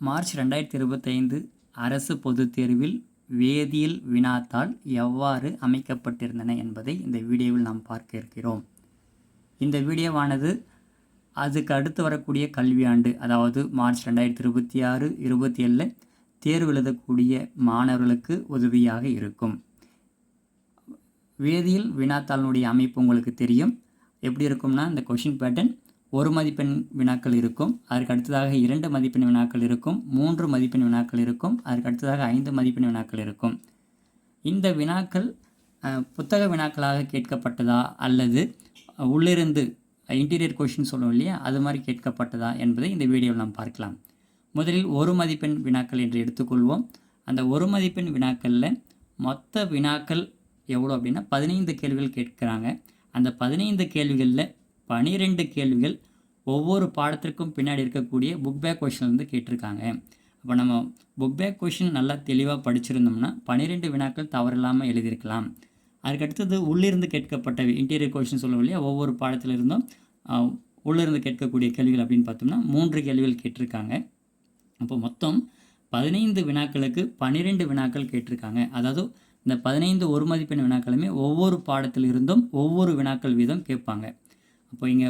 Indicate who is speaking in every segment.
Speaker 1: March 2025 அரசு பொதுத் தேர்வில் வேதியியல் வினாத்தாள் எவ்வாறு அமைக்கப்பட்டிருந்தன என்பதை இந்த வீடியோவில் நாம் பார்க்க இருக்கிறோம். இந்த வீடியோவானது அதுக்கு அடுத்து வரக்கூடிய கல்வியாண்டு, அதாவது மார்ச் 2026-27 தேர்வு எழுதக்கூடிய மாணவர்களுக்கு உதவியாக இருக்கும். வேதியியல் வினாத்தாளினுடைய அமைப்பு உங்களுக்கு தெரியும். எப்படி இருக்கும்னா, இந்த கொஷின் பேட்டர்ன் 1 மதிப்பெண் வினாக்கள் இருக்கும், அதற்கு அடுத்ததாக 2 மதிப்பெண் வினாக்கள் இருக்கும், 3 மதிப்பெண் வினாக்கள் இருக்கும், அதற்கு அடுத்ததாக 5 மதிப்பெண் வினாக்கள் இருக்கும். இந்த வினாக்கள் புத்தக வினாக்களாக கேட்கப்பட்டதா அல்லது உள்ளிருந்து இன்டீரியர் கொஷின் சொல்லுவோம் இல்லையா, அது மாதிரி கேட்கப்பட்டதா என்பதை இந்த வீடியோவில் நாம் பார்க்கலாம். முதலில் 1 மதிப்பெண் வினாக்கள் என்று எடுத்துக்கொள்வோம். அந்த 1 மதிப்பெண் வினாக்களில் மொத்த வினாக்கள் எவ்வளோ அப்படின்னா 15 கேள்விகள் கேட்குறாங்க. அந்த 15 கேள்விகளில் 12 கேள்விகள் ஒவ்வொரு பாடத்திற்கும் பின்னாடி இருக்கக்கூடிய புக் பேக் கொஷின்லேருந்து கேட்டிருக்காங்க. அப்போ நம்ம புக் பேக் கொஷின் நல்லா தெளிவாக படிச்சிருந்தோம்னா 12 வினாக்கள் தவறில்லாமல் எழுதியிருக்கலாம். அதுக்கடுத்தது உள்ளிருந்து கேட்கப்பட்ட இன்டீரியர் கொஷின் சொல்லுவோம் இல்லையா, ஒவ்வொரு பாடத்தில் இருந்தும் உள்ளிருந்து கேட்கக்கூடிய கேள்விகள் அப்படின்னு பார்த்தோம்னா 3 கேள்விகள் கேட்டிருக்காங்க. அப்போ மொத்தம் 15 வினாக்களுக்கு 12 வினாக்கள் கேட்டிருக்காங்க. அதாவது இந்த 15 1 மதிப்பெண் வினாக்களுமே ஒவ்வொரு பாடத்தில் இருந்தும் ஒவ்வொரு வினாக்கள் வீதம் கேட்பாங்க. அப்போ இங்கே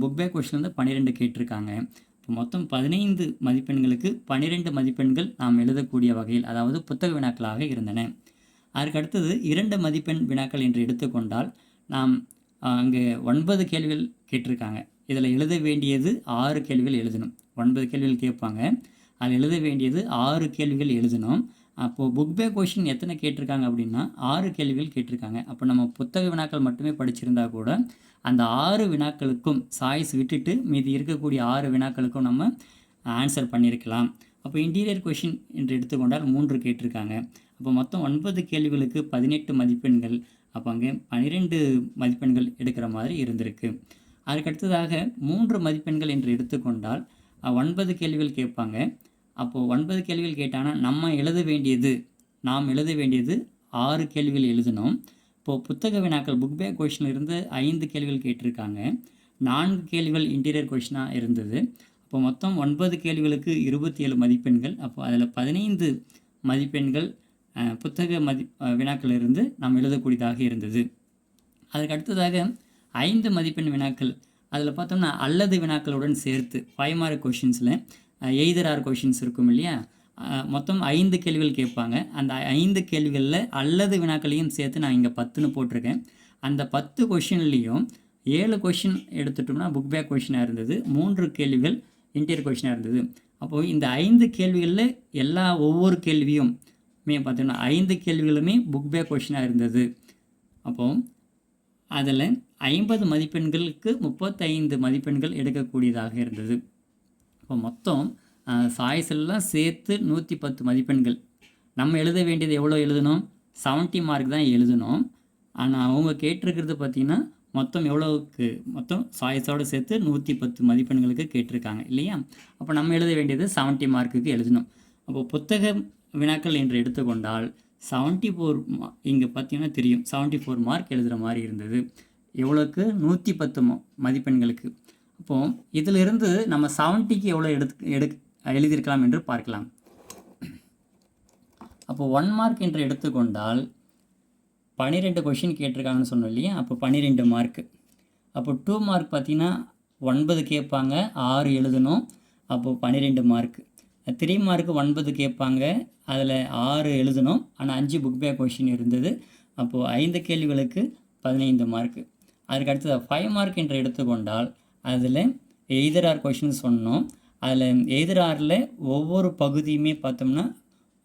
Speaker 1: புக் பேக் கொஷின் 12 கேட்டிருக்காங்க. இப்போ மொத்தம் 15 மதிப்பெண்களுக்கு 12 மதிப்பெண்கள் நாம் எழுதக்கூடிய வகையில், அதாவது புத்தக வினாக்களாக இருந்தன. அதற்கு அடுத்தது 2 மதிப்பெண் வினாக்கள் என்று எடுத்துக்கொண்டால் நாம் அங்கே 9 கேள்விகள் கேட்டிருக்காங்க. இதில் எழுத வேண்டியது 6 கேள்விகள் எழுதணும். 9 கேள்விகள் கேட்பாங்க, அதில் எழுத வேண்டியது 6 கேள்விகள் எழுதணும். அப்போது புக் பேக் கொஷின் எத்தனை கேட்டிருக்காங்க அப்படின்னா 6 கேள்விகள் கேட்டிருக்காங்க. அப்போ நம்ம புத்தக வினாக்கள் மட்டுமே படிச்சிருந்தா கூட அந்த 6 வினாக்களுக்கும் சாய்ஸ் விட்டுட்டு மீதி இருக்கக்கூடிய 6 வினாக்களுக்கும் நம்ம ஆன்சர் பண்ணியிருக்கலாம். அப்போ இன்டீரியர் கொஷின் என்று எடுத்துக்கொண்டால் 3 கேட்டிருக்காங்க. அப்போ மொத்தம் 9 கேள்விகளுக்கு 18 மதிப்பெண்கள். அப்போ அங்கே 12 மதிப்பெண்கள் எடுக்கிற மாதிரி இருந்திருக்கு. அதுக்கடுத்ததாக 3 மதிப்பெண்கள் என்று எடுத்துக்கொண்டால் 9 கேள்விகள் கேட்பாங்க. அப்போது 9 கேள்விகள் கேட்டாங்கன்னா நாம் எழுத வேண்டியது 6 கேள்விகள் எழுதணும். இப்போது புத்தக வினாக்கள் புக் பேக் கொஷினில் இருந்து 5 கேள்விகள் கேட்டிருக்காங்க, 4 கேள்விகள் இன்டீரியர் கொஷினாக இருந்தது. அப்போ மொத்தம் 9 கேள்விகளுக்கு 27 மதிப்பெண்கள். அப்போ அதில் 15 மதிப்பெண்கள் புத்தக வினாக்கள் இருந்து நாம் எழுதக்கூடியதாக இருந்தது. அதுக்கு அடுத்ததாக 5 மதிப்பெண் வினாக்கள், அதில் பார்த்தோம்னா அல்லது வினாக்களுடன் சேர்த்து 5 மார்க் கொஷின்ஸில் எய்தர் ஆர் கொஷின்ஸ் இருக்கும் இல்லையா, மொத்தம் 5 கேள்விகள் கேட்பாங்க. அந்த 5 கேள்விகளில் அல்லது வினாக்களையும் சேர்த்து நான் இங்கே 10ன்னு போட்டிருக்கேன். அந்த 10 கொஷின்லேயும் 7 கொஷின் எடுத்துட்டோம்னா புக் பேக் கொஷினாக இருந்தது, 3 கேள்விகள் இன்டீரியர் கொஷினாக இருந்தது. அப்போது இந்த 5 கேள்விகளில் ஒவ்வொரு கேள்வியும் பார்த்தோம்னா 5 கேள்விகளுமே புக் பேக் கொஷினாக இருந்தது. அப்போது அதில் 50 மதிப்பெண்களுக்கு 35 மதிப்பெண்கள் எடுக்கக்கூடியதாக இருந்தது. இப்போ மொத்தம் சாய்ஸ் எல்லாம் சேர்த்து 110 மதிப்பெண்கள். நம்ம எழுத வேண்டியது எவ்வளோ எழுதணும்? 70 மார்க் தான் எழுதணும். ஆனால் அவங்க கேட்டிருக்கிறது பார்த்திங்கன்னா மொத்தம் எவ்வளோவுக்கு, மொத்தம் சாய்ஸோடு சேர்த்து 110 மதிப்பெண்களுக்கு கேட்டிருக்காங்க இல்லையா. அப்போ நம்ம எழுத வேண்டியது 70 மார்க்குக்கு எழுதணும். அப்போது புத்தக வினாக்கள் என்று எடுத்துக்கொண்டால் 74 இங்கே பார்த்திங்கன்னா தெரியும் 74 மார்க் எழுதுகிற மாதிரி இருந்தது. எவ்வளோக்கு? 110 மதிப்பெண்களுக்கு. அப்போது இதிலிருந்து நம்ம 70க்கு எவ்வளோ எழுதியிருக்கலாம் என்று பார்க்கலாம். அப்போது 1 மார்க் என்று எடுத்துக்கொண்டால் 12 கொஷின் கேட்டிருக்காங்கன்னு சொன்னோம் இல்லையா, அப்போ 12 மார்க்கு. அப்போ 2 மார்க் பார்த்திங்கன்னா 9 கேட்பாங்க, 6 எழுதணும், அப்போது 12 மார்க்கு. 3 மார்க்கு 9 கேட்பாங்க, அதில் 6 எழுதணும், ஆனால் 5 புக் பேக் கொஷின் இருந்தது. அப்போது 5 கேள்விகளுக்கு 15 மார்க்கு. அதுக்கு அடுத்தது 5 மார்க் என்று எடுத்துக்கொண்டால் அதில் எய்தர் ஆர் கொஷின் சொன்னோம். அதில் எய்தர் ஆரில் ஒவ்வொரு பகுதியுமே பார்த்தோம்னா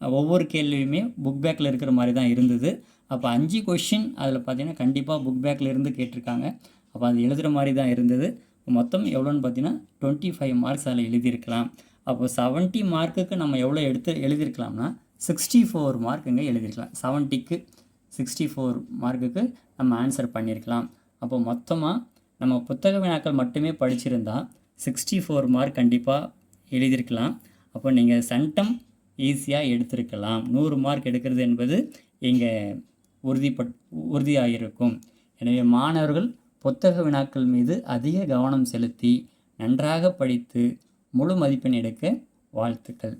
Speaker 1: ஒவ்வொரு கேள்வியுமே புக் பேக்கில் இருக்கிற மாதிரி தான் இருந்தது. அப்போ 5 கொஷின் அதில் பார்த்திங்கன்னா கண்டிப்பாக புக் பேக்கில் இருந்து கேட்டிருக்காங்க. அப்போ அது எழுதுகிற மாதிரி தான் இருந்தது. மொத்தம் எவ்வளோன்னு பார்த்தீங்கன்னா 25 மார்க்ஸ் அதில் எழுதியிருக்கலாம். அப்போது 70 மார்க்குக்கு நம்ம எவ்வளோ எழுதியிருக்கலாம்னா 64 மார்க்குங்க எழுதியிருக்கலாம். 70க்கு 64 மார்க்குக்கு நம்ம ஆன்சர் பண்ணியிருக்கலாம். அப்போது மொத்தமாக நம்ம புத்தக வினாக்கள் மட்டுமே படிச்சிருந்தால் 64 மார்க் கண்டிப்பாக எழுதியிருக்கலாம். அப்போ நீங்கள் சென்டம் ஈஸியாக எடுத்திருக்கலாம். 100 மார்க் எடுக்கிறது என்பது இங்கே உறுதியாகிருக்கும். எனவே மாணவர்கள் புத்தக வினாக்கள் மீது அதிக கவனம் செலுத்தி நன்றாக படித்து முழு மதிப்பெண் எடுக்க வாழ்த்துக்கள்.